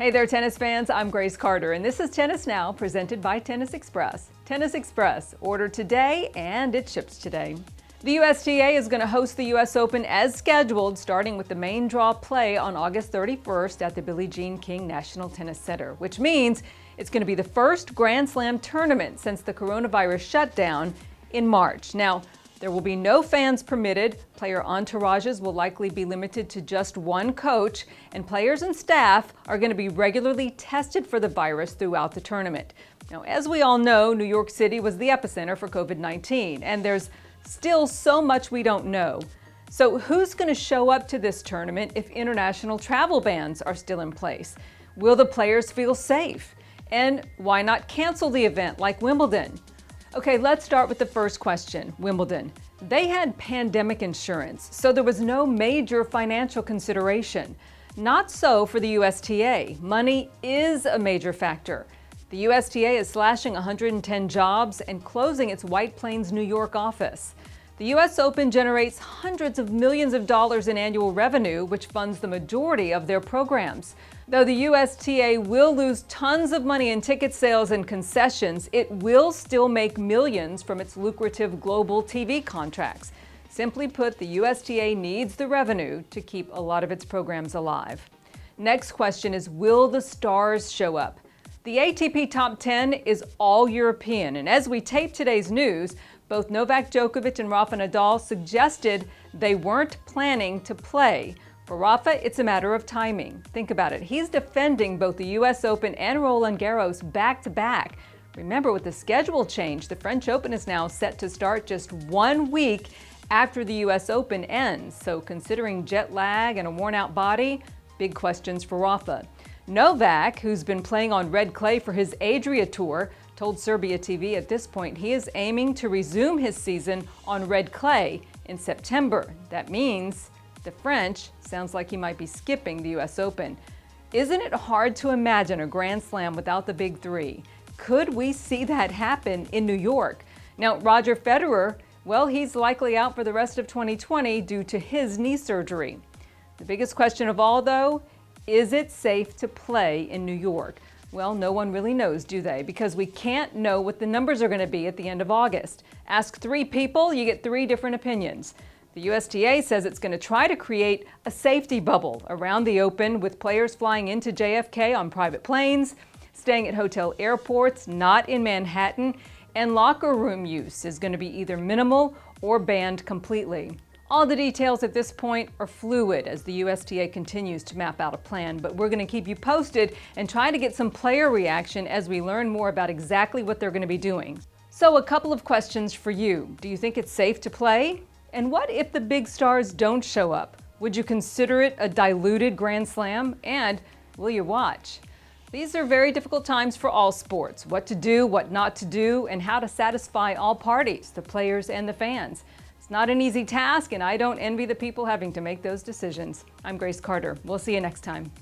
Hey there, tennis fans. I'm Grace Carter, and this is Tennis Now, presented by Tennis Express. Tennis Express, order today, and it ships today. The USTA is going to host the U.S. Open as scheduled, starting with the main draw play on August 31st at the Billie Jean King National Tennis Center, which means it's going to be the first Grand Slam tournament since the coronavirus shutdown in March. Now, there will be no fans permitted. Player entourages will likely be limited to just one coach, and players and staff are going to be regularly tested for the virus throughout the tournament. Now, as we all know, New York City was the epicenter for COVID-19, and there's still so much we don't know. So who's going to show up to this tournament if international travel bans are still in place? Will the players feel safe? And why not cancel the event like Wimbledon? Okay, let's start with the first question, Wimbledon. They had pandemic insurance, so there was no major financial consideration. Not so for the USTA. Money is a major factor. The USTA is slashing 110 jobs and closing its White Plains, New York office. The U.S. Open generates hundreds of millions of dollars in annual revenue, which funds the majority of their programs. Though the USTA will lose tons of money in ticket sales and concessions, it will still make millions from its lucrative global TV contracts. Simply put, the USTA needs the revenue to keep a lot of its programs alive. Next question is, will the stars show up? The ATP Top 10 is all European, and as we tape today's news, both Novak Djokovic and Rafa Nadal suggested they weren't planning to play. For Rafa, it's a matter of timing. Think about it. He's defending both the U.S. Open and Roland Garros back-to-back. Remember, with the schedule change, the French Open is now set to start just 1 week after the U.S. Open ends. So considering jet lag and a worn-out body, big questions for Rafa. Novak, who's been playing on red clay for his Adria Tour, told Serbia TV at this point he is aiming to resume his season on red clay in September. That means the French sounds like he might be skipping the U.S. Open. Isn't it hard to imagine a Grand Slam without the big three? Could we see that happen in New York? Now, Roger Federer, well, he's likely out for the rest of 2020 due to his knee surgery. The biggest question of all, though, is it safe to play in New York? Well, no one really knows, do they? Because we can't know what the numbers are going to be at the end of August. Ask 3 people, you get 3 different opinions. The USTA says it's going to try to create a safety bubble around the Open with players flying into JFK on private planes, staying at hotel airports, not in Manhattan, and locker room use is going to be either minimal or banned completely. All the details at this point are fluid as the USTA continues to map out a plan, but we're going to keep you posted and try to get some player reaction as we learn more about exactly what they're going to be doing. So a couple of questions for you. Do you think it's safe to play? And what if the big stars don't show up? Would you consider it a diluted Grand Slam? And will you watch? These are very difficult times for all sports. What to do, what not to do, and how to satisfy all parties, the players and the fans. Not an easy task, and I don't envy the people having to make those decisions. I'm Grace Carter. We'll see you next time.